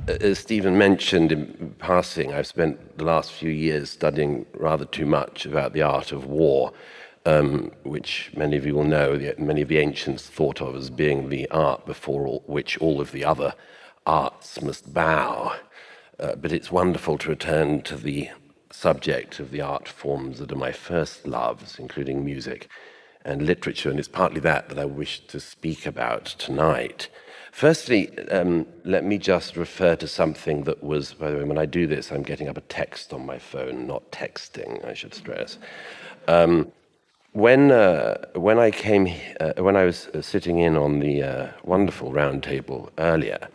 as Stephen mentioned in passing, I've spent the last few years studying rather too much about the art of war, which many of you will know, many of the ancients thought of as being the art before which all of the other arts must bow. But it's wonderful to return to the subject of the art forms that are my first loves, including music and literature, and it's partly that I wish to speak about tonight. Firstly, let me just refer to something that was, by the way, when I do this, I'm getting up a text on my phone, not texting, I should stress. When I was sitting in on the wonderful round table earlier,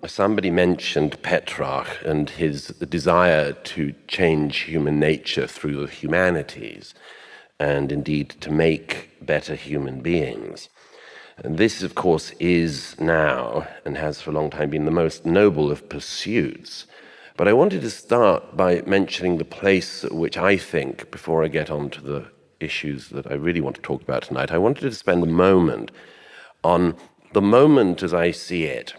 somebody mentioned Petrarch and his desire to change human nature through the humanities, and indeed to make better human beings. And this, of course, is now, and has for a long time been, the most noble of pursuits. But I wanted to start by mentioning the place at which I think, before I get on to the issues that I really want to talk about tonight, I wanted to spend a moment on the moment as I see it,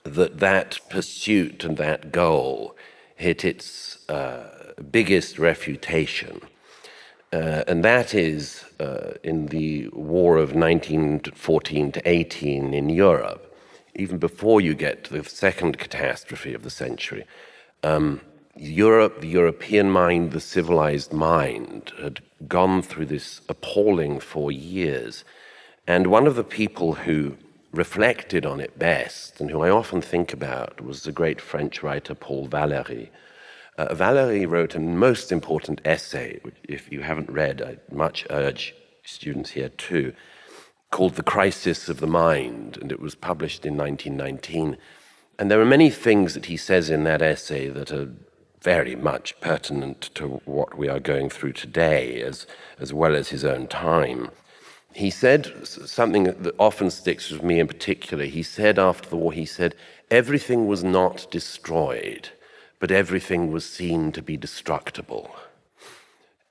that pursuit and that goal hit its biggest refutation. And that is in the war of 1914 to 18 in Europe, even before you get to the second catastrophe of the century. Europe, the European mind, the civilized mind, had gone through this appalling 4 years. And one of the people who reflected on it best, and who I often think about, was the great French writer Paul Valéry. Valéry wrote a most important essay, which if you haven't read, I much urge students here too, called The Crisis of the Mind, and it was published in 1919. And there are many things that he says in that essay that are very much pertinent to what we are going through today, as well as his own time. He said something that often sticks with me in particular. He said after the war, he said, everything was not destroyed, but everything was seen to be destructible.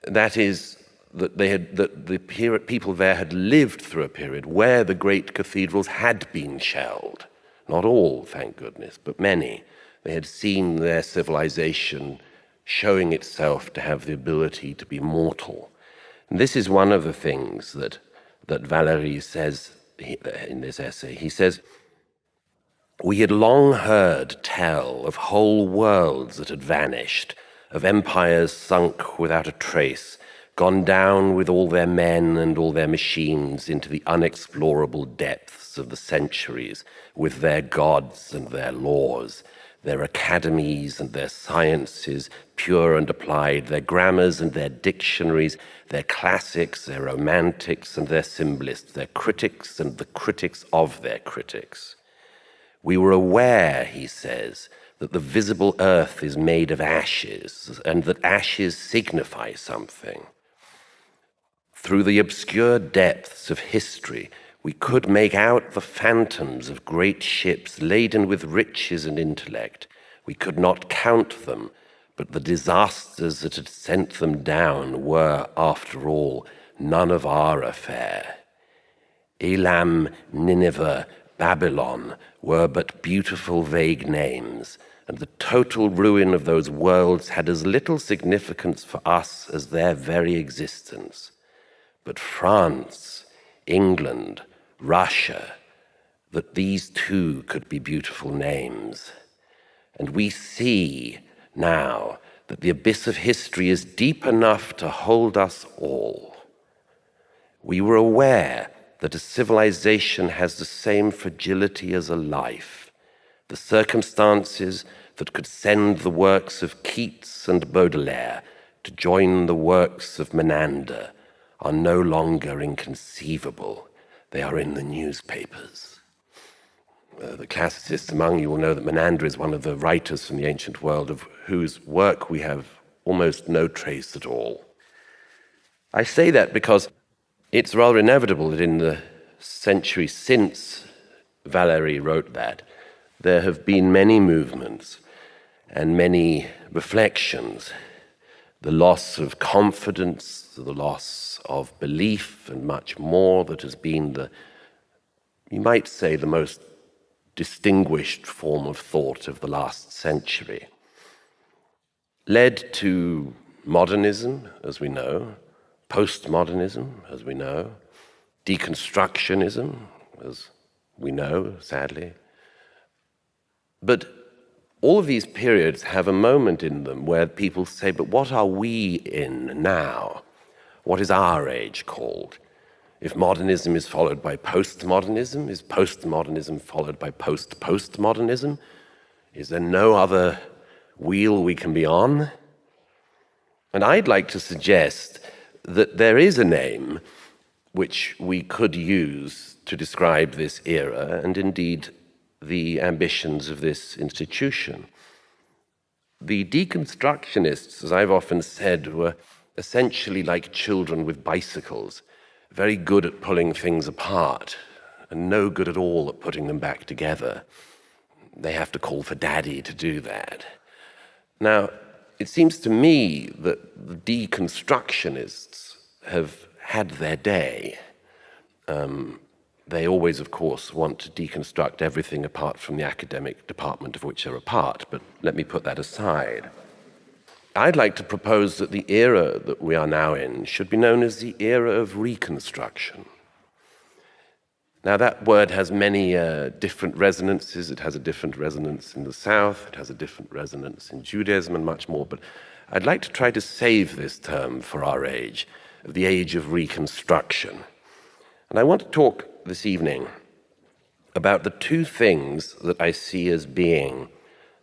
That is, that the people there had lived through a period where the great cathedrals had been shelled. Not all, thank goodness, but many. They had seen their civilization showing itself to have the ability to be mortal. And this is one of the things that Valéry says in this essay. He says, we had long heard tell of whole worlds that had vanished, of empires sunk without a trace, gone down with all their men and all their machines into the unexplorable depths of the centuries, with their gods and their laws, their academies and their sciences, pure and applied, their grammars and their dictionaries, their classics, their romantics and their symbolists, their critics and the critics of their critics. We were aware, he says, that the visible earth is made of ashes, and that ashes signify something. Through the obscure depths of history, we could make out the phantoms of great ships laden with riches and intellect. We could not count them, but the disasters that had sent them down were, after all, none of our affair. Elam, Nineveh, Babylon were but beautiful vague names, and the total ruin of those worlds had as little significance for us as their very existence. But France, England, Russia, that these too could be beautiful names. And we see now that the abyss of history is deep enough to hold us all. We were aware that a civilization has the same fragility as a life. The circumstances that could send the works of Keats and Baudelaire to join the works of Menander are no longer inconceivable. They are in the newspapers. The classicists among you will know that Menander is one of the writers from the ancient world of whose work we have almost no trace at all. I say that because it's rather inevitable that in the century since Valéry wrote that, there have been many movements and many reflections. The loss of confidence, the loss of belief, and much more that has been you might say, the most distinguished form of thought of the last century, led to modernism, as we know, postmodernism, as we know, deconstructionism, as we know, sadly. But all of these periods have a moment in them where people say, but what are we in now? What is our age called? If modernism is followed by postmodernism, is postmodernism followed by post-postmodernism? Is there no other wheel we can be on? And I'd like to suggest that there is a name which we could use to describe this era, and indeed the ambitions of this institution. The deconstructionists, as I've often said, were essentially like children with bicycles, very good at pulling things apart and no good at all at putting them back together. They have to call for daddy to do that. Now, it seems to me that the deconstructionists have had their day. They always, of course, want to deconstruct everything apart from the academic department of which they're a part, but let me put that aside. I'd like to propose that the era that we are now in should be known as the era of Reconstruction. Now, that word has many different resonances. It has a different resonance in the South, it has a different resonance in Judaism and much more, but I'd like to try to save this term for our age, the age of Reconstruction. And I want to talk this evening about the two things that I see as being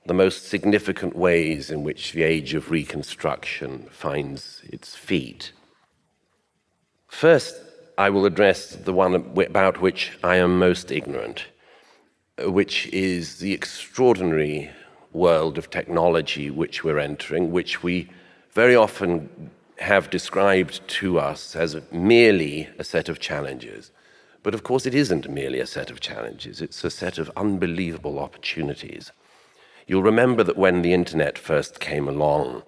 the most significant ways in which the age of Reconstruction finds its feet. First, I will address the one about which I am most ignorant, which is the extraordinary world of technology which we're entering, which we very often have described to us as merely a set of challenges. But of course, it isn't merely a set of challenges, it's a set of unbelievable opportunities. You'll remember that when the internet first came along,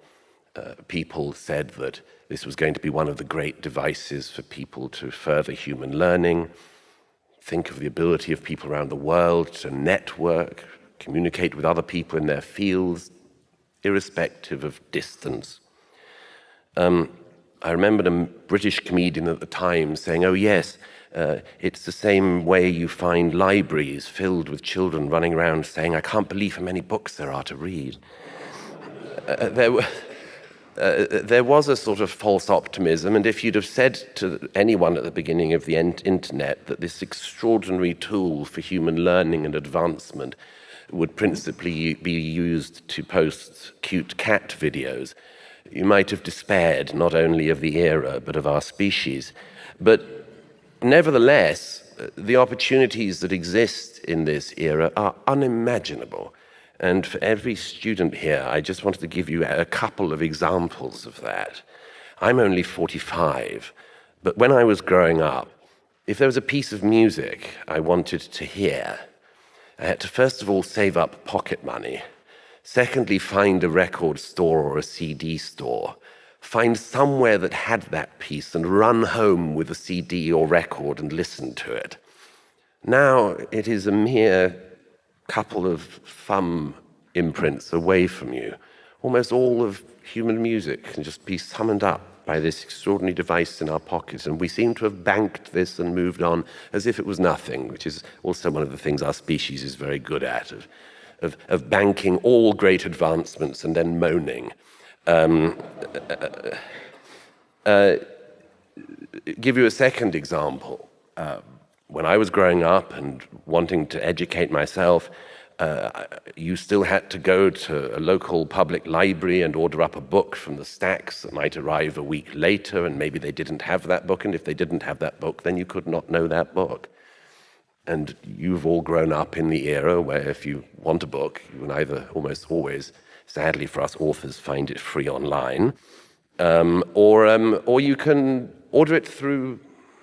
people said that this was going to be one of the great devices for people to further human learning. Think of the ability of people around the world to network, communicate with other people in their fields, irrespective of distance. I remembered a British comedian at the time saying, oh yes, it's the same way you find libraries filled with children running around saying, I can't believe how many books there are to read. There was a sort of false optimism, and if you'd have said to anyone at the beginning of the internet that this extraordinary tool for human learning and advancement would principally be used to post cute cat videos, you might have despaired not only of the era, but of our species. But nevertheless, the opportunities that exist in this era are unimaginable. And for every student here, I just wanted to give you a couple of examples of that. I'm only 45, but when I was growing up, if there was a piece of music I wanted to hear, I had to first of all save up pocket money, secondly find a record store or a CD store, find somewhere that had that piece and run home with a CD or record and listen to it. Now it is a mere couple of thumb imprints away from you. Almost all of human music can just be summoned up by this extraordinary device in our pockets, and we seem to have banked this and moved on as if it was nothing, which is also one of the things our species is very good at, of banking all great advancements and then moaning. Give you a second example. When I was growing up and wanting to educate myself, you still had to go to a local public library and order up a book from the stacks that might arrive a week later, and maybe they didn't have that book, and if they didn't have that book, then you could not know that book. And you've all grown up in the era where if you want a book, you can either almost always, sadly for us authors, find it free online, or you can order it through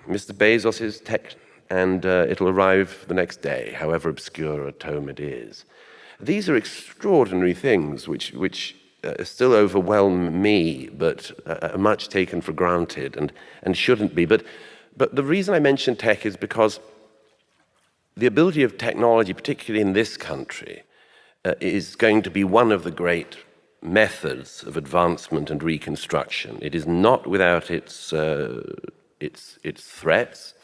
Mr. Bezos's tech, and it'll arrive the next day, however obscure a tome it is. These are extraordinary things which still overwhelm me, but are much taken for granted and shouldn't be. But the reason I mention tech is because the ability of technology, particularly in this country, is going to be one of the great methods of advancement and reconstruction. It is not without its threats.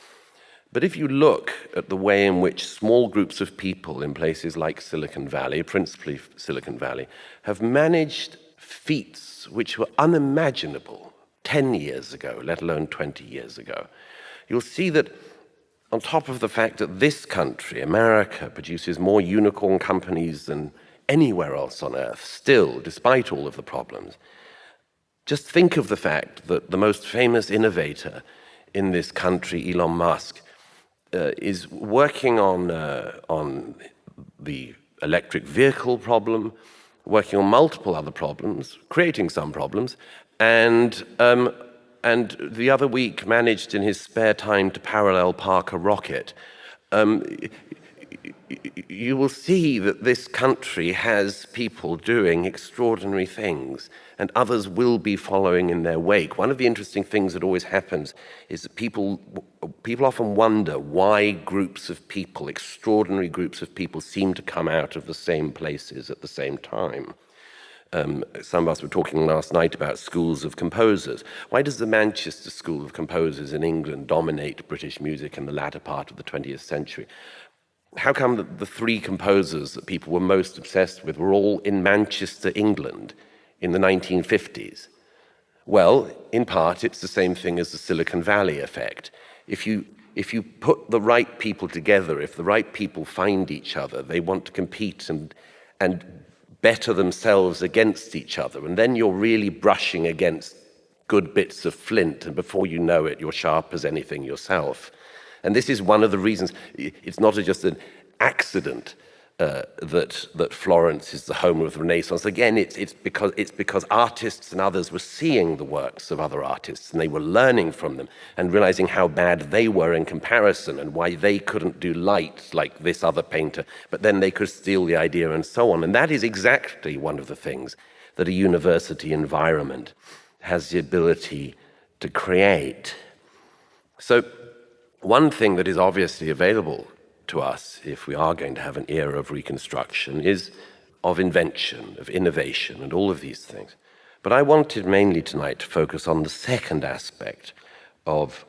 But if you look at the way in which small groups of people in places like Silicon Valley, principally Silicon Valley, have managed feats which were unimaginable 10 years ago, let alone 20 years ago, you'll see that on top of the fact that this country, America, produces more unicorn companies than anywhere else on earth, still, despite all of the problems, just think of the fact that the most famous innovator in this country, Elon Musk, is working on the electric vehicle problem, working on multiple other problems, creating some problems, and the other week managed in his spare time to parallel park a rocket. You will see that this country has people doing extraordinary things, and others will be following in their wake. One of the interesting things that always happens is that people often wonder why groups of people, extraordinary groups of people, seem to come out of the same places at the same time. Some of us were talking last night about schools of composers. Why does the Manchester School of Composers in England dominate British music in the latter part of the 20th century? How come the three composers that people were most obsessed with were all in Manchester, England, in the 1950s? Well, in part, it's the same thing as the Silicon Valley effect. If you put the right people together, if the right people find each other, they want to compete and better themselves against each other, and then you're really brushing against good bits of flint, and before you know it, you're sharp as anything yourself. And this is one of the reasons. It's not just an accident that Florence is the home of the Renaissance. Again, it's because artists and others were seeing the works of other artists, and they were learning from them and realizing how bad they were in comparison, and why they couldn't do light like this other painter, but then they could steal the idea and so on. And that is exactly one of the things that a university environment has the ability to create. So one thing that is obviously available to us, if we are going to have an era of reconstruction, is of invention, of innovation, and all of these things. But I wanted mainly tonight to focus on the second aspect of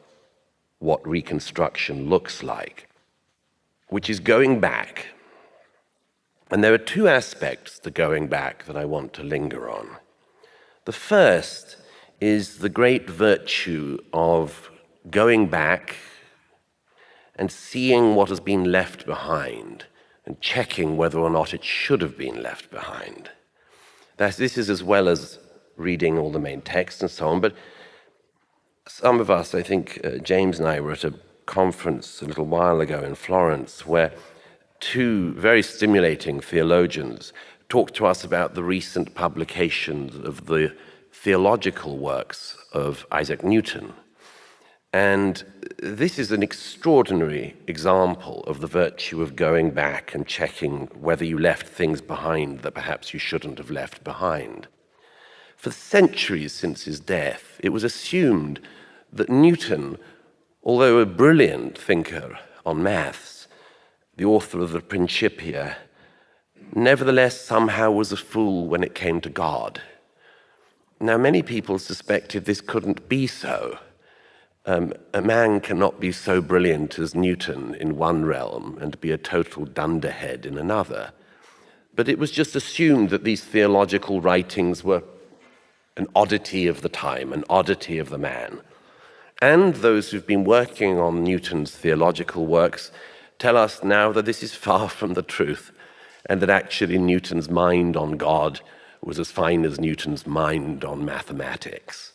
what reconstruction looks like, which is going back. And there are two aspects to going back that I want to linger on. The first is the great virtue of going back and seeing what has been left behind and checking whether or not it should have been left behind. This is as well as reading all the main texts and so on, but some of us, I think James and I were at a conference a little while ago in Florence where two very stimulating theologians talked to us about the recent publications of the theological works of Isaac Newton. And this is an extraordinary example of the virtue of going back and checking whether you left things behind that perhaps you shouldn't have left behind. For centuries since his death, it was assumed that Newton, although a brilliant thinker on maths, the author of the Principia, nevertheless somehow was a fool when it came to God. Now, many people suspected this couldn't be so. A man cannot be so brilliant as Newton in one realm and be a total dunderhead in another. But it was just assumed that these theological writings were an oddity of the time, an oddity of the man. And those who've been working on Newton's theological works tell us now that this is far from the truth, and that actually Newton's mind on God was as fine as Newton's mind on mathematics.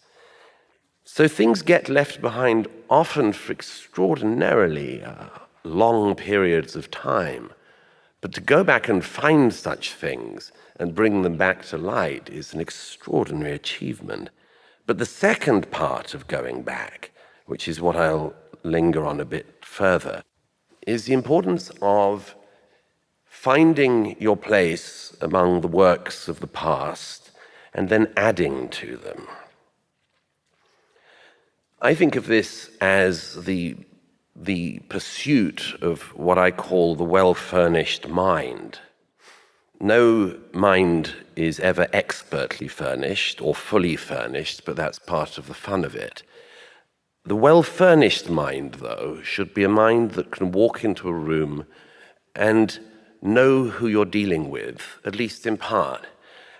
So things get left behind often for extraordinarily long periods of time. But to go back and find such things and bring them back to light is an extraordinary achievement. But the second part of going back, which is what I'll linger on a bit further, is the importance of finding your place among the works of the past and then adding to them. I think of this as the the pursuit of what I call the well-furnished mind. No mind is ever expertly furnished or fully furnished, but that's part of the fun of it. The well-furnished mind, though, should be a mind that can walk into a room and know who you're dealing with, at least in part.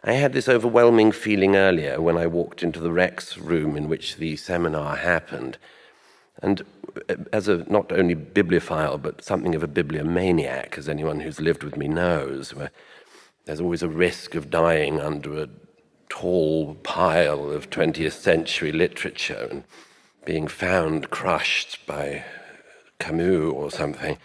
I had this overwhelming feeling earlier when I walked into the Rex room in which the seminar happened. And as a not only bibliophile, but something of a bibliomaniac, as anyone who's lived with me knows, where there's always a risk of dying under a tall pile of 20th century literature and being found crushed by Camus or something.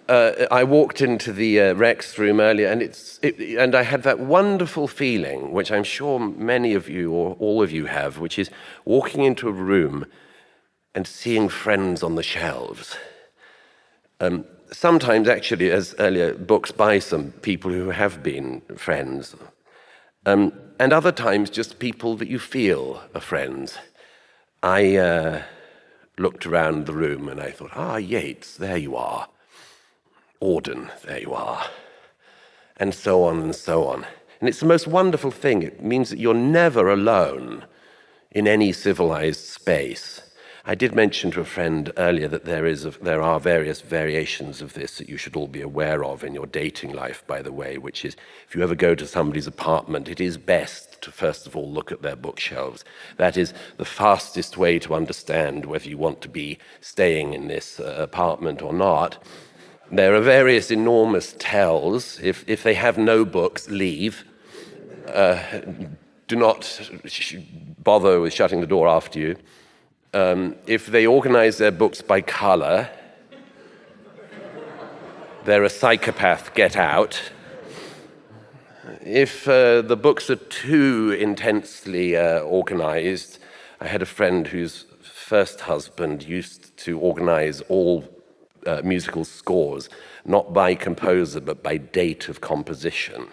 I walked into the Rex room earlier, and I had that wonderful feeling, which I'm sure many of you or all of you have, which is walking into a room and seeing friends on the shelves. Sometimes, actually, as earlier, books by some people who have been friends, and other times just people that you feel are friends. I looked around the room and I thought, Yeats, there you are. Auden, there you are. And so on and so on. And it's the most wonderful thing. It means that you're never alone in any civilized space. I did mention to a friend earlier that there are various variations of this that you should all be aware of in your dating life, by the way, which is if you ever go to somebody's apartment, it is best to first of all look at their bookshelves. That is the fastest way to understand whether you want to be staying in this apartment or not. There are various enormous tells. If they have no books, leave. Do not bother with shutting the door after you. If they organize their books by color, they're a psychopath, get out. If the books are too intensely organized, I had a friend whose first husband used to organize all musical scores, not by composer, but by date of composition,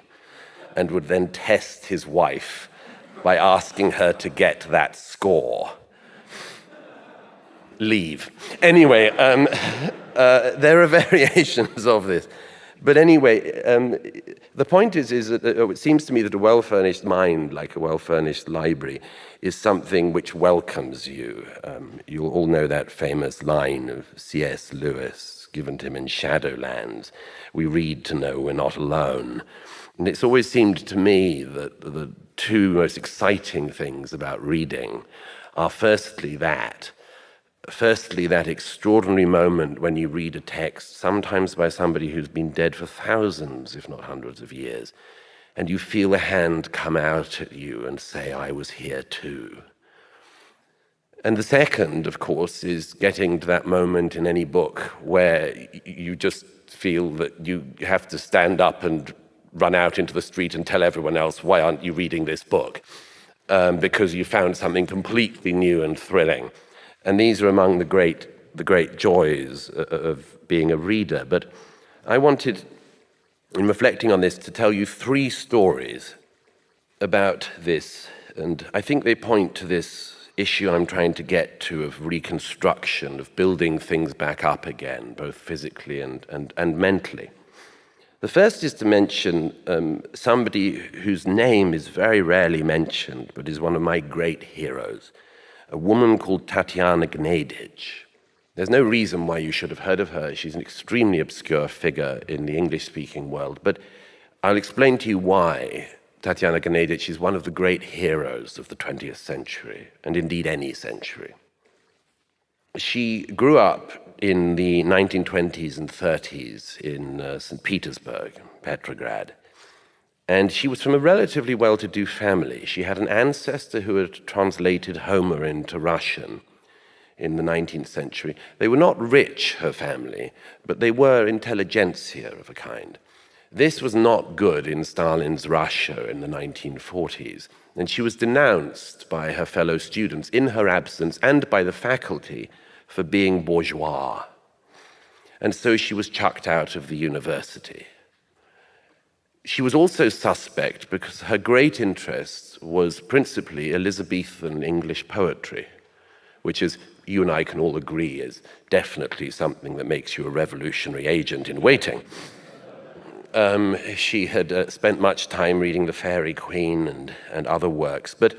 and would then test his wife by asking her to get that score. Leave. Anyway, there are variations of this. But anyway, the point is that it seems to me that a well-furnished mind, like a well-furnished library, is something which welcomes you. You'll all know that famous line of C.S. Lewis, given to him in Shadowlands, "We read to know we're not alone." And it's always seemed to me that the two most exciting things about reading are firstly that extraordinary moment when you read a text, sometimes by somebody who's been dead for thousands, if not hundreds of years, and you feel a hand come out at you and say, "I was here too." And the second, of course, is getting to that moment in any book where you just feel that you have to stand up and run out into the street and tell everyone else, "Why aren't you reading this book?" Because you found something completely new and thrilling. And these are among the great joys of being a reader. But I wanted, in reflecting on this, to tell you 3 stories about this. And I think they point to this issue I'm trying to get to of reconstruction, of building things back up again, both physically and mentally. The first is to mention somebody whose name is very rarely mentioned, but is one of my great heroes, a woman called Tatiana Gnedic. There's no reason why you should have heard of her. She's an extremely obscure figure in the English-speaking world, but I'll explain to you why Tatiana Gnedic is one of the great heroes of the 20th century, and indeed any century. She grew up in the 1920s and 30s in St. Petersburg, Petrograd. And she was from a relatively well-to-do family. She had an ancestor who had translated Homer into Russian in the 19th century. They were not rich, her family, but they were intelligentsia of a kind. This was not good in Stalin's Russia in the 1940s, and she was denounced by her fellow students in her absence and by the faculty for being bourgeois. And so she was chucked out of the university. She was also suspect because her great interest was principally Elizabethan English poetry, which is you and I can all agree is definitely something that makes you a revolutionary agent in waiting. She had spent much time reading The Fairy Queen and other works, but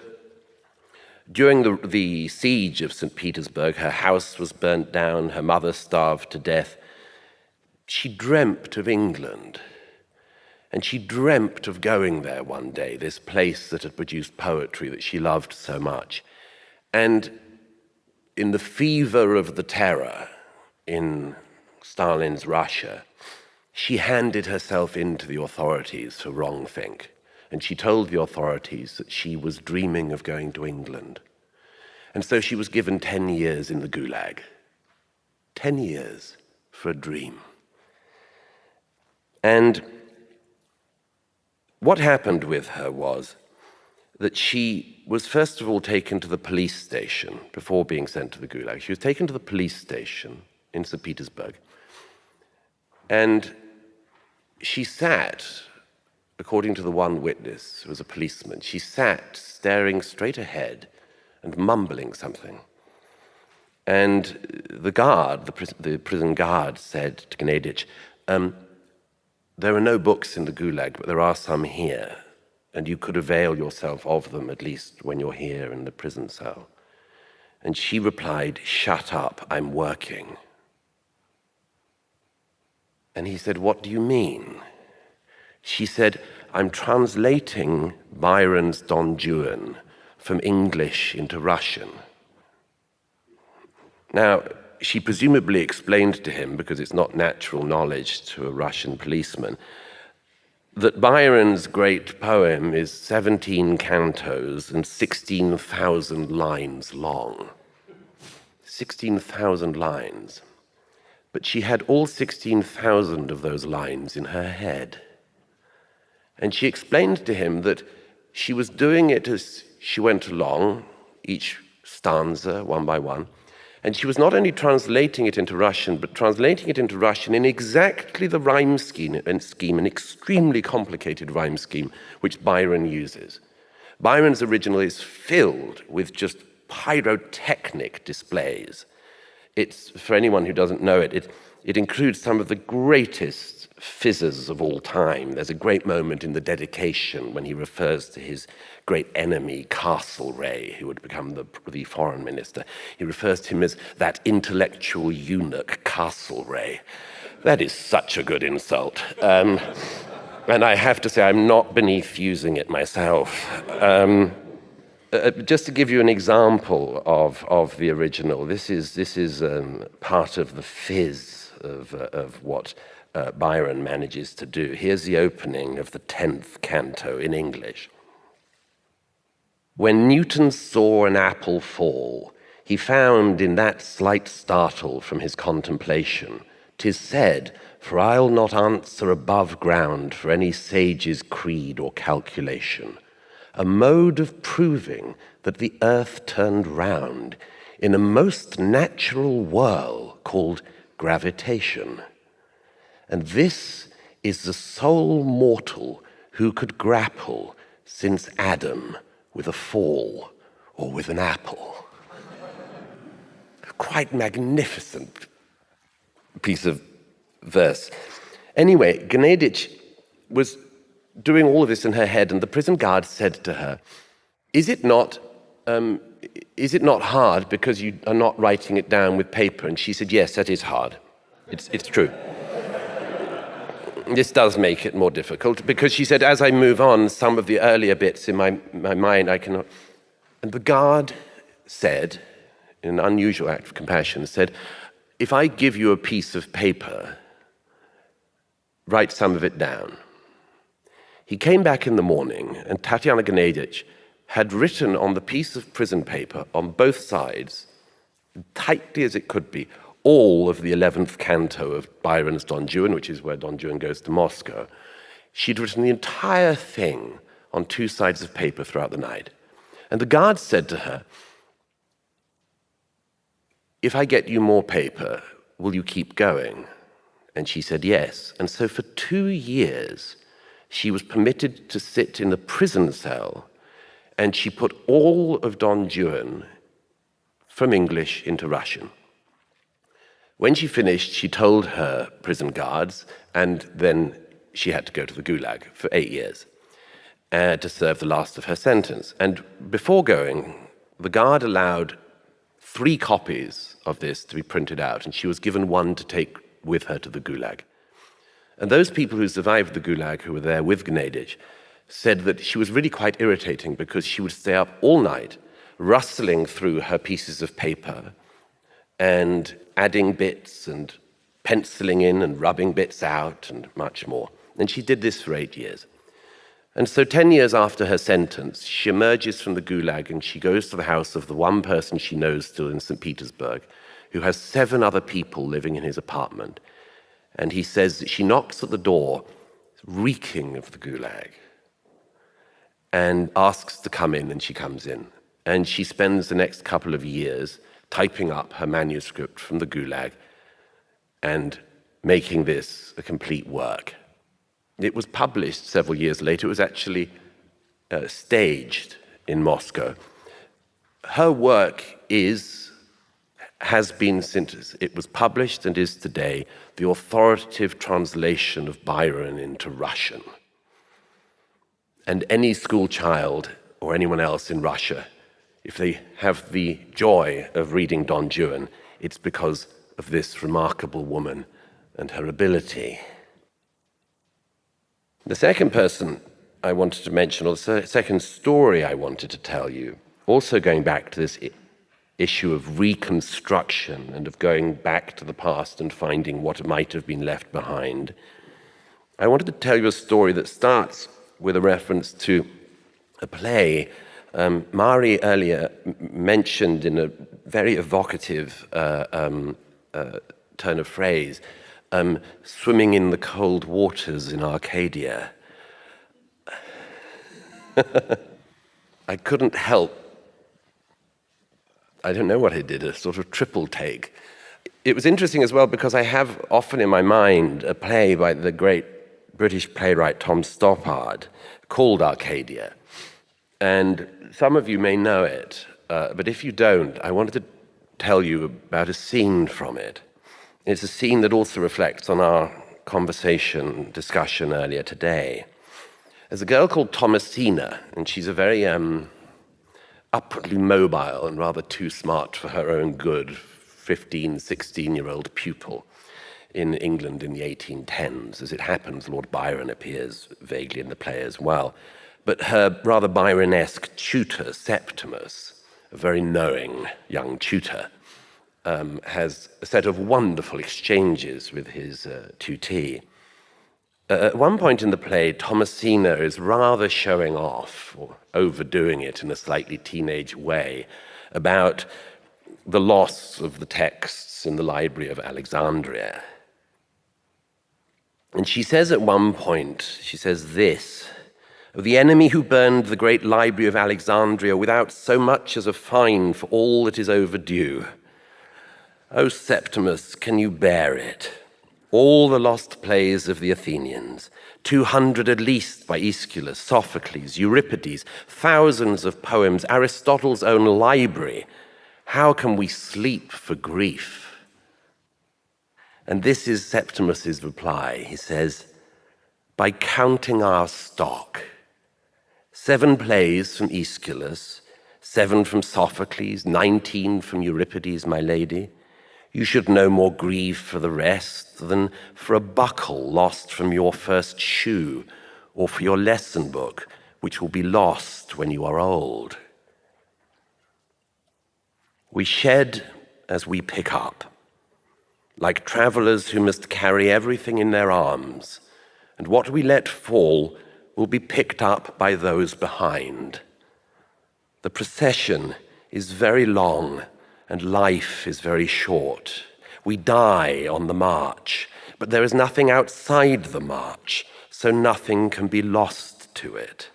during the siege of St. Petersburg, her house was burnt down, her mother starved to death. She dreamt of England, and she dreamt of going there one day, this place that had produced poetry that she loved so much. And in the fever of the terror in Stalin's Russia, she handed herself in to the authorities for wrongthink. And she told the authorities that she was dreaming of going to England. And so she was given 10 years in the Gulag. 10 years for a dream. And what happened with her was that she was first of all taken to the police station before being sent to the Gulag. She was taken to the police station in St. Petersburg. And she sat, according to the one witness, who was a policeman, she sat staring straight ahead and mumbling something. And the guard, the prison guard, said to Gennadich, there are no books in the Gulag, but there are some here, and you could avail yourself of them, at least when you're here in the prison cell. And she replied, shut up, I'm working. And he said, what do you mean? She said, I'm translating Byron's Don Juan from English into Russian. Now, she presumably explained to him, because it's not natural knowledge to a Russian policeman, that Byron's great poem is 17 cantos and 16,000 lines long. 16,000 lines. But she had all 16,000 of those lines in her head. And she explained to him that she was doing it as she went along, each stanza, one by one, and she was not only translating it into Russian, but translating it into Russian in exactly the rhyme scheme, an extremely complicated rhyme scheme, which Byron uses. Byron's original is filled with just pyrotechnic displays. It's, for anyone who doesn't know it, it includes some of the greatest fizzes of all time. There's a great moment in the dedication when he refers to his great enemy, Castlereagh, who would become the foreign minister. He refers to him as that intellectual eunuch, Castlereagh. That is such a good insult. And I have to say, I'm not beneath using it myself. Just to give you an example of the original, this is part of the fizz of what Byron manages to do. Here's the opening of the 10th canto in English. When Newton saw an apple fall, he found in that slight startle from his contemplation, 'tis said, for I'll not answer above ground for any sage's creed or calculation, a mode of proving that the earth turned round in a most natural whirl called gravitation. And this is the sole mortal who could grapple since Adam with a fall or with an apple. Quite magnificent piece of verse. Anyway, Gennadich was doing all of this in her head, and the prison guard said to her, is it not hard because you are not writing it down with paper? And she said, yes, that is hard. It's true. This does make it more difficult, because she said, as I move on, some of the earlier bits in my mind I cannot. And the guard said, in an unusual act of compassion, said, if I give you a piece of paper, write some of it down. He came back in the morning, and Tatiana Gennadich had written on the piece of prison paper on both sides, tightly as it could be, all of the 11th canto of Byron's Don Juan, which is where Don Juan goes to Moscow. She'd written the entire thing on 2 sides of paper throughout the night. And the guard said to her, if I get you more paper, will you keep going? And she said yes. And so for 2 years, she was permitted to sit in the prison cell, and she put all of Don Juan from English into Russian. When she finished, she told her prison guards, and then she had to go to the Gulag for 8 years to serve the last of her sentence. And before going, the guard allowed 3 copies of this to be printed out, and she was given one to take with her to the Gulag. And those people who survived the Gulag, who were there with Gneidich, said that she was really quite irritating because she would stay up all night rustling through her pieces of paper and adding bits and penciling in and rubbing bits out and much more. And she did this for 8 years. And so 10 years after her sentence, she emerges from the Gulag and she goes to the house of the one person she knows still in St. Petersburg, who has 7 other people living in his apartment. And he says that she knocks at the door, reeking of the Gulag, and asks to come in, and she comes in. And she spends the next couple of years typing up her manuscript from the Gulag and making this a complete work. It was published several years later. It was actually staged in Moscow. Her work has been, since it was published and is today, the authoritative translation of Byron into Russian. And any school child or anyone else in Russia, if they have the joy of reading Don Juan, it's because of this remarkable woman and her ability. The second person I wanted to mention, or the second story I wanted to tell you, also going back to this issue of reconstruction and of going back to the past and finding what might have been left behind, I wanted to tell you a story that starts with a reference to a play. Mari earlier mentioned in a very evocative turn of phrase, swimming in the cold waters in Arcadia. I couldn't help, I don't know what I did, a sort of triple take. It was interesting as well because I have often in my mind a play by the great British playwright Tom Stoppard called Arcadia. And some of you may know it, but if you don't, I wanted to tell you about a scene from it. It's a scene that also reflects on our discussion earlier today. There's a girl called Thomasina, and she's a very upwardly mobile and rather too smart for her own good 15, 16-year-old pupil in England in the 1810s. As it happens, Lord Byron appears vaguely in the play as well. But her rather Byronesque tutor, Septimus, a very knowing young tutor, has a set of wonderful exchanges with his tutee. At one point in the play, Thomasina is rather showing off, or overdoing it in a slightly teenage way, about the loss of the texts in the Library of Alexandria. And she says at one point, she says this, "Of the enemy who burned the great Library of Alexandria without so much as a fine for all that is overdue. O Septimus, can you bear it? All the lost plays of the Athenians, 200 at least by Aeschylus, Sophocles, Euripides, thousands of poems, Aristotle's own library. How can we sleep for grief?" And this is Septimus's reply. He says, "By counting our stock, 7 plays from Aeschylus, 7 from Sophocles, 19 from Euripides, my lady, you should no more grieve for the rest than for a buckle lost from your first shoe, or for your lesson book, which will be lost when you are old. We shed as we pick up, like travelers who must carry everything in their arms, and what we let fall will be picked up by those behind. The procession is very long, and life is very short. We die on the march, but there is nothing outside the march, so nothing can be lost to it.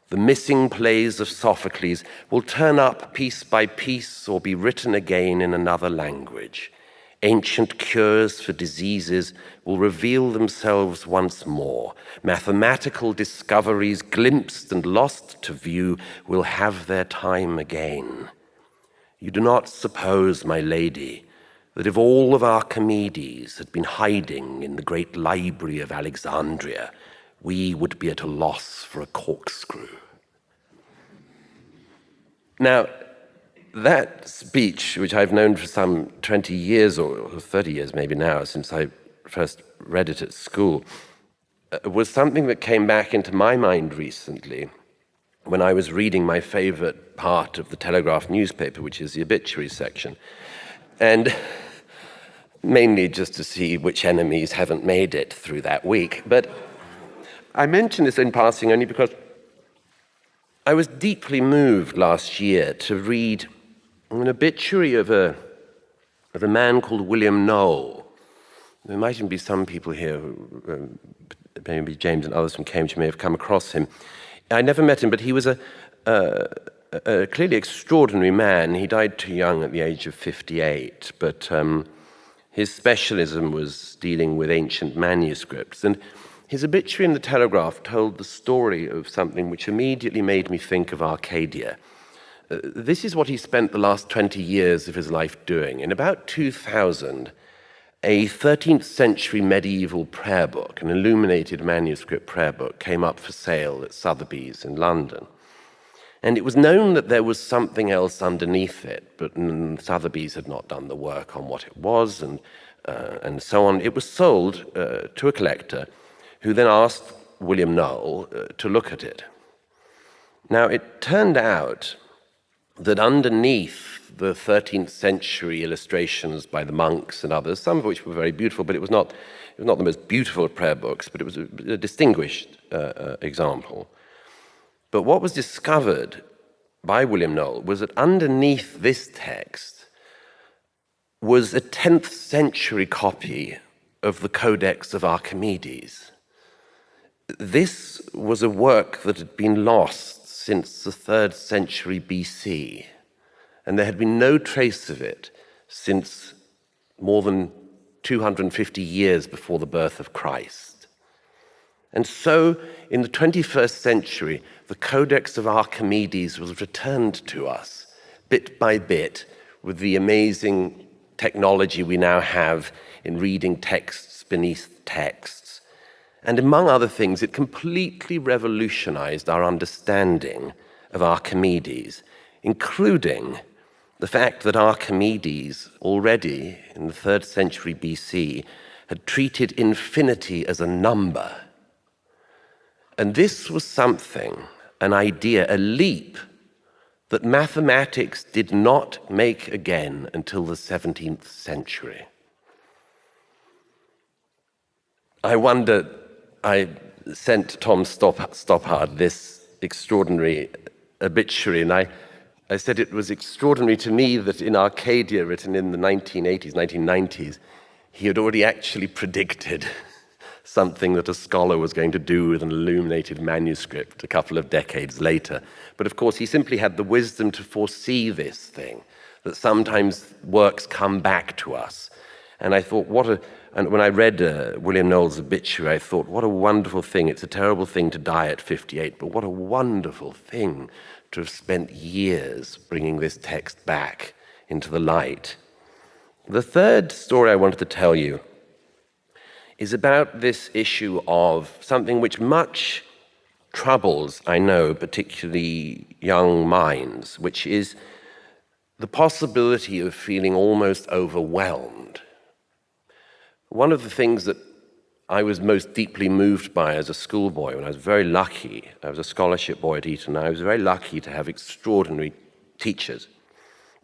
The missing plays of Sophocles will turn up piece by piece or be written again in another language. Ancient cures for diseases will reveal themselves once more. Mathematical discoveries glimpsed and lost to view will have their time again. You do not suppose, my lady, that if all of Archimedes had been hiding in the great library of Alexandria, we would be at a loss for a corkscrew. Now, that speech, which I've known for some 20 years or 30 years maybe now, since I first read it at school, was something that came back into my mind recently when I was reading my favorite part of the Telegraph newspaper, which is the obituary section. And mainly just to see which enemies haven't made it through that week. But I mention this in passing only because I was deeply moved last year to read an obituary of a man called William Knoll. There might even be some people here, who, maybe James and others from Cambridge may have come across him. I never met him, but he was a clearly extraordinary man. He died too young at the age of 58, but his specialism was dealing with ancient manuscripts. And his obituary in the Telegraph told the story of something which immediately made me think of Arcadia. This is what he spent the last 20 years of his life doing. In about 2000, a 13th century medieval prayer book, an illuminated manuscript prayer book, came up for sale at Sotheby's in London. And it was known that there was something else underneath it, but Sotheby's had not done the work on what it was, and so on. It was sold to a collector who then asked William Knoll to look at it. Now, it turned out that underneath the 13th century illustrations by the monks and others, some of which were very beautiful, but it was not the most beautiful of prayer books, but it was a distinguished example. But what was discovered by William Knoll was that underneath this text was a 10th century copy of the Codex of Archimedes. This was a work that had been lost since the 3rd century BC, and there had been no trace of it since more than 250 years before the birth of Christ. And so, in the 21st century, the Codex of Archimedes was returned to us, bit by bit, with the amazing technology we now have in reading texts beneath texts. And among other things, it completely revolutionized our understanding of Archimedes, including the fact that Archimedes, already in the 3rd century BC, had treated infinity as a number. And this was something, an idea, a leap that mathematics did not make again until the 17th century. I wonder, I sent Tom Stoppard this extraordinary obituary, and I said it was extraordinary to me that in Arcadia, written in the 1980s, 1990s, he had already actually predicted something that a scholar was going to do with an illuminated manuscript a couple of decades later. But of course, he simply had the wisdom to foresee this thing, that sometimes works come back to us. And I thought, and when I read William Knoll's obituary, I thought, what a wonderful thing. It's a terrible thing to die at 58, but what a wonderful thing to have spent years bringing this text back into the light. The third story I wanted to tell you is about this issue of something which much troubles, I know, particularly young minds, which is the possibility of feeling almost overwhelmed. One of the things that I was most deeply moved by as a schoolboy, when I was very lucky, I was a scholarship boy at Eton, and I was very lucky to have extraordinary teachers.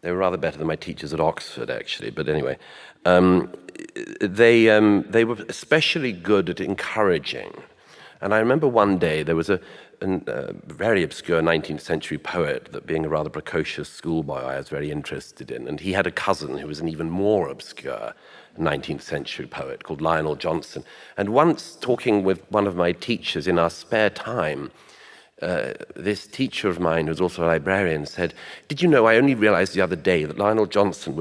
They were rather better than my teachers at Oxford, actually, but anyway. They were especially good at encouraging. And I remember one day there was a very obscure 19th century poet that, being a rather precocious schoolboy, I was very interested in. And he had a cousin who was an even more obscure 19th century poet called Lionel Johnson. And once, talking with one of my teachers in our spare time, this teacher of mine, who's also a librarian, said, "Did you know, I only realized the other day that Lionel Johnson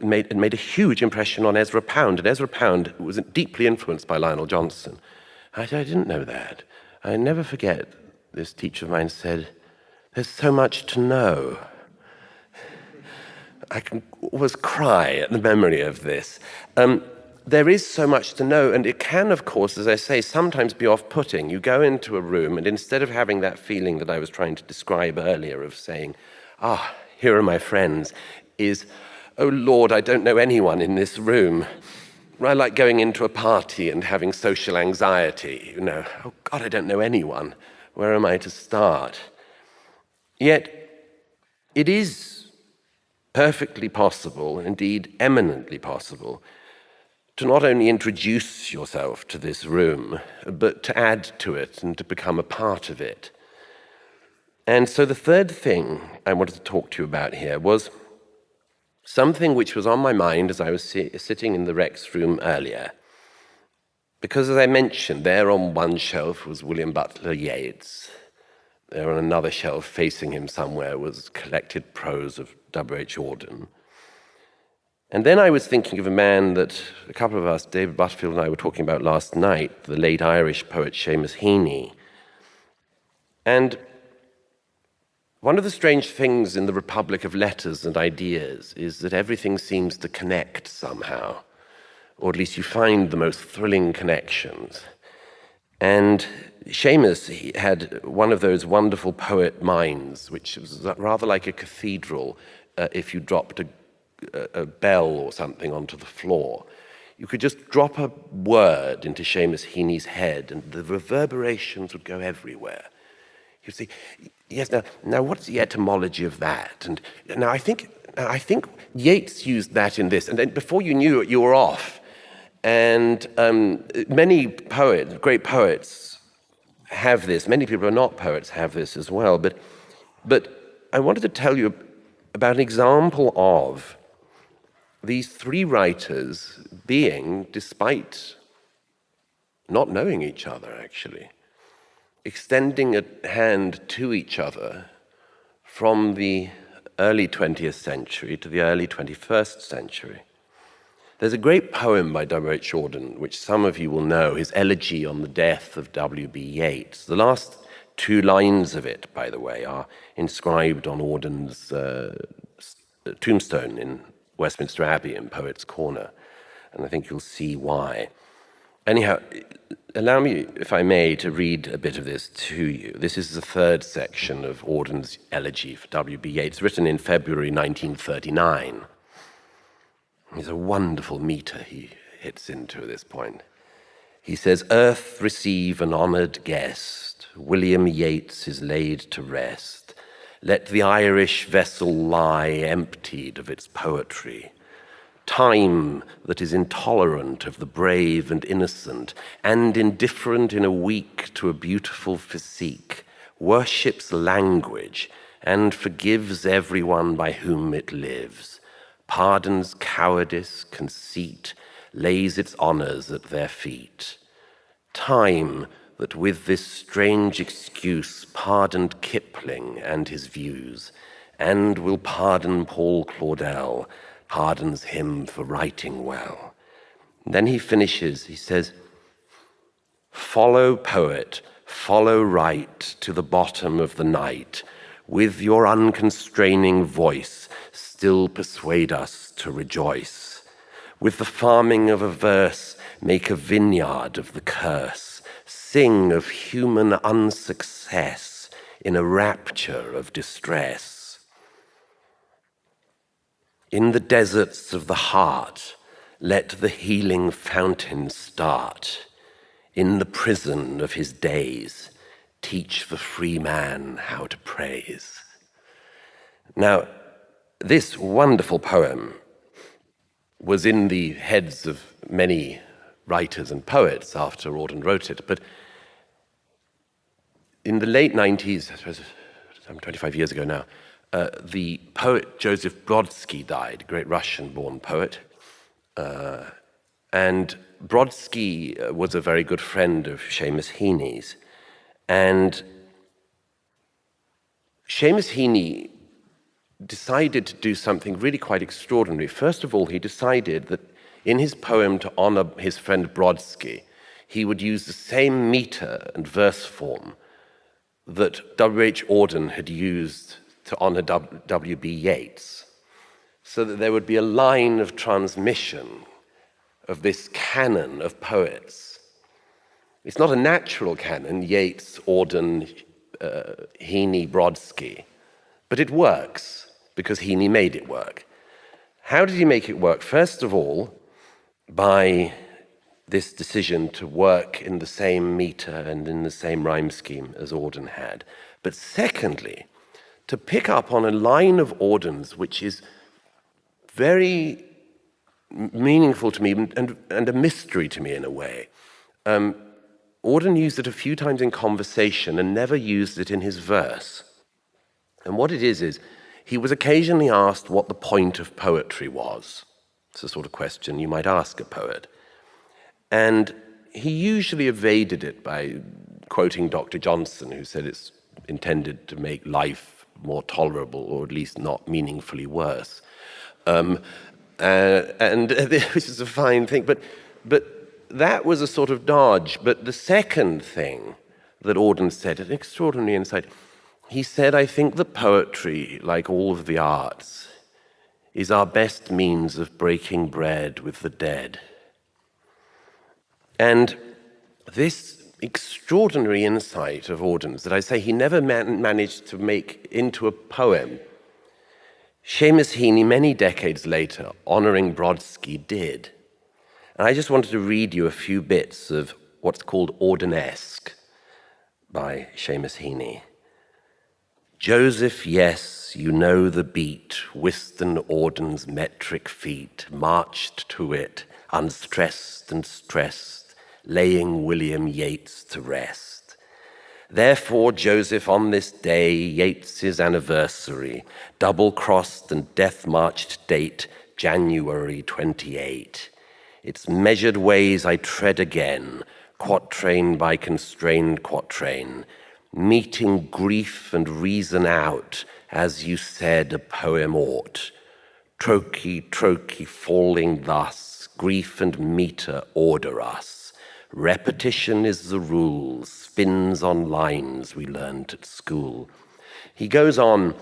made a huge impression on Ezra Pound, and Ezra Pound was deeply influenced by Lionel Johnson." I said, "I didn't know that." I never forget, this teacher of mine said, "There's so much to know." I can always cry at the memory of this. There is so much to know, and it can, of course, as I say, sometimes be off-putting. You go into a room, and instead of having that feeling that I was trying to describe earlier of saying, here are my friends, is, oh Lord, I don't know anyone in this room. I like going into a party and having social anxiety, oh God, I don't know anyone. Where am I to start? Yet, it is perfectly possible, indeed eminently possible, to not only introduce yourself to this room, but to add to it and to become a part of it. And so the third thing I wanted to talk to you about here was something which was on my mind as I was sitting in the Rex room earlier. Because as I mentioned, there on one shelf was William Butler Yeats. There on another shelf, facing him somewhere, was collected prose of W.H. Auden. And then I was thinking of a man that a couple of us, David Butterfield and I, were talking about last night, the late Irish poet Seamus Heaney. And one of the strange things in the Republic of Letters and Ideas is that everything seems to connect somehow, or at least you find the most thrilling connections. And Seamus, he had one of those wonderful poet minds, which was rather like a cathedral. If you dropped a bell or something onto the floor, you could just drop a word into Seamus Heaney's head and the reverberations would go everywhere. You'd say, yes, now what's the etymology of that? And now I think Yeats used that in this, and then before you knew it, you were off. And many poets, great poets, have this. Many people who are not poets have this as well. But I wanted to tell you about an example of these three writers being, despite not knowing each other actually, extending a hand to each other from the early 20th century to the early 21st century. There's a great poem by W.H. Auden, which some of you will know, his elegy on the death of W.B. Yeats. The last two lines of it, by the way, are inscribed on Auden's tombstone in Westminster Abbey in Poets' Corner, and I think you'll see why. Anyhow, allow me, if I may, to read a bit of this to you. This is the third section of Auden's elegy for W.B. Yeats, written in February 1939. It's a wonderful meter he hits into at this point. He says, "Earth receive an honored guest. William Yeats is laid to rest. Let the Irish vessel lie emptied of its poetry. Time that is intolerant of the brave and innocent, and indifferent in a week to a beautiful physique, worships language and forgives everyone by whom it lives, pardons cowardice, conceit, lays its honors at their feet. Time that with this strange excuse pardoned Kipling and his views, and will pardon Paul Claudel, pardons him for writing well." And then he finishes, he says, "Follow, poet, follow right to the bottom of the night. With your unconstraining voice, still persuade us to rejoice. With the farming of a verse, make a vineyard of the curse. Sing of human unsuccess in a rapture of distress. In the deserts of the heart, let the healing fountain start. In the prison of his days, teach the free man how to praise." Now, this wonderful poem was in the heads of many writers and poets after Auden wrote it, but in the late 90s, I suppose some 25 years ago now, the poet Joseph Brodsky died, a great Russian-born poet. And Brodsky was a very good friend of Seamus Heaney's. And Seamus Heaney decided to do something really quite extraordinary. First of all, he decided that in his poem to honor his friend Brodsky, he would use the same meter and verse form that W.H. Auden had used to honor W.B. Yeats. so that there would be a line of transmission of this canon of poets. It's not a natural canon, Yeats, Auden, Heaney, Brodsky, but it works because Heaney made it work. How did he make it work? First of all, by this decision to work in the same meter and in the same rhyme scheme as Auden had. But secondly, to pick up on a line of Auden's which is very meaningful to me and a mystery to me in a way. Auden used it a few times in conversation and never used it in his verse. And what it is he was occasionally asked what the point of poetry was. It's the sort of question you might ask a poet. And he usually evaded it by quoting Dr. Johnson, who said it's intended to make life more tolerable, or at least not meaningfully worse. And this is a fine thing, but that was a sort of dodge. But the second thing that Auden said, an extraordinary insight, he said, I think that poetry, like all of the arts, is our best means of breaking bread with the dead. And this extraordinary insight of Auden's that I say he never managed to make into a poem, Seamus Heaney, many decades later, honoring Brodsky, did. And I just wanted to read you a few bits of what's called Audenesque by Seamus Heaney. Joseph, yes, you know the beat, Whiston Auden's metric feet marched to it, unstressed and stressed, laying William Yeats to rest. Therefore, Joseph, on this day, Yeats's anniversary, double-crossed and death-marched date, January 28. Its measured ways I tread again, quatrain by constrained quatrain, meeting grief and reason out, as you said a poem ought. Trochee, falling thus, grief and meter order us. Repetition is the rule, spins on lines we learned at school. He goes on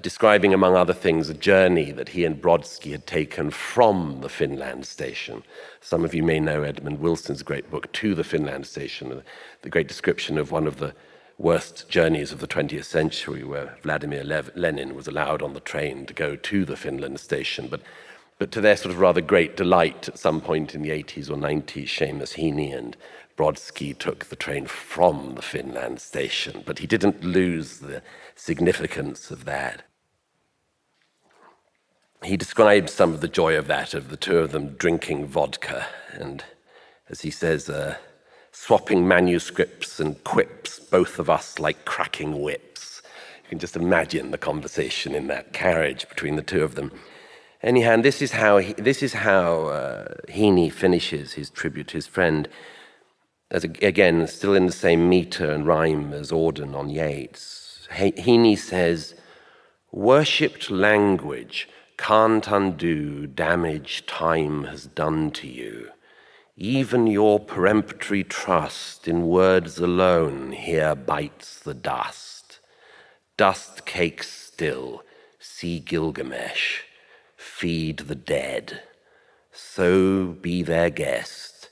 describing, among other things, a journey that he and Brodsky had taken from the Finland station. Some of you may know Edmund Wilson's great book, To the Finland Station, the great description of one of the worst journeys of the 20th century, where Vladimir Lenin was allowed on the train to go to the Finland station, but to their sort of rather great delight, at some point in the 80s or 90s, Seamus Heaney and Brodsky took the train from the Finland station, but he didn't lose the significance of that. He describes some of the joy of that, of the two of them drinking vodka, and as he says, swapping manuscripts and quips, both of us like cracking whips. You can just imagine the conversation in that carriage between the two of them. Anyhow, this is how Heaney finishes his tribute to his friend, as again, still in the same meter and rhyme as Auden on Yeats. Heaney says, worshipped language can't undo damage time has done to you. Even your peremptory trust in words alone here bites the dust. Dust cakes still, see Gilgamesh. Feed the dead, so be their guest.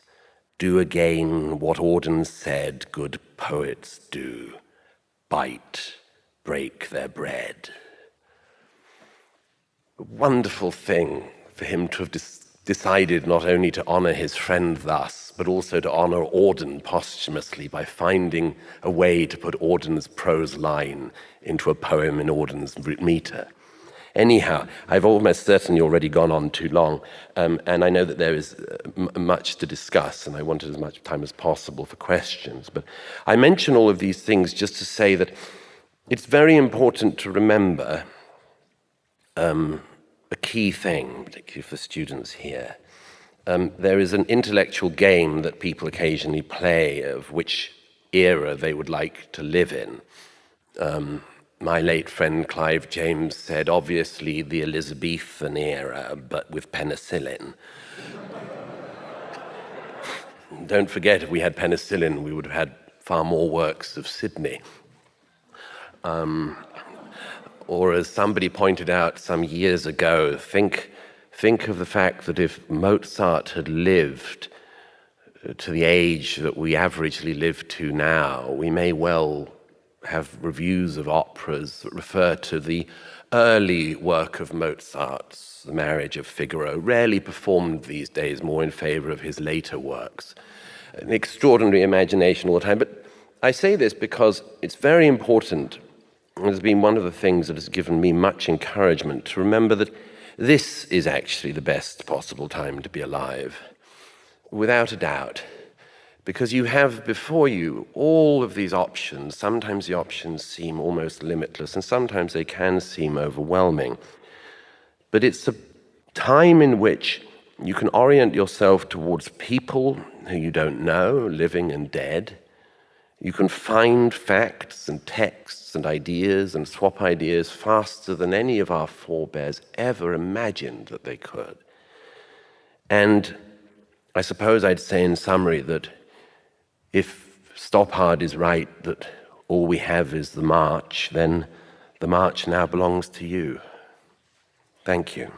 Do again what Auden said good poets do. Bite, break their bread. A wonderful thing for him to have decided not only to honor his friend thus, but also to honor Auden posthumously by finding a way to put Auden's prose line into a poem in Auden's meter. Anyhow, I've almost certainly already gone on too long, and I know that there is much to discuss, and I wanted as much time as possible for questions. But I mention all of these things just to say that it's very important to remember a key thing, particularly for students here. There is an intellectual game that people occasionally play of which era they would like to live in. My late friend Clive James said, obviously the Elizabethan era, but with penicillin. Don't forget, if we had penicillin, we would have had far more works of Sidney. Or as somebody pointed out some years ago, think of the fact that if Mozart had lived to the age that we averagely live to now, we may well have reviews of operas that refer to the early work of Mozart's, The Marriage of Figaro, rarely performed these days, more in favor of his later works. An extraordinary imagination all the time. But I say this because it's very important, and it's been one of the things that has given me much encouragement, to remember that this is actually the best possible time to be alive, without a doubt. Because you have before you all of these options. Sometimes the options seem almost limitless, and sometimes they can seem overwhelming. But it's a time in which you can orient yourself towards people who you don't know, living and dead. You can find facts and texts and ideas and swap ideas faster than any of our forebears ever imagined that they could. And I suppose I'd say in summary that if Stoppard is right, that all we have is the march, then the march now belongs to you. Thank you.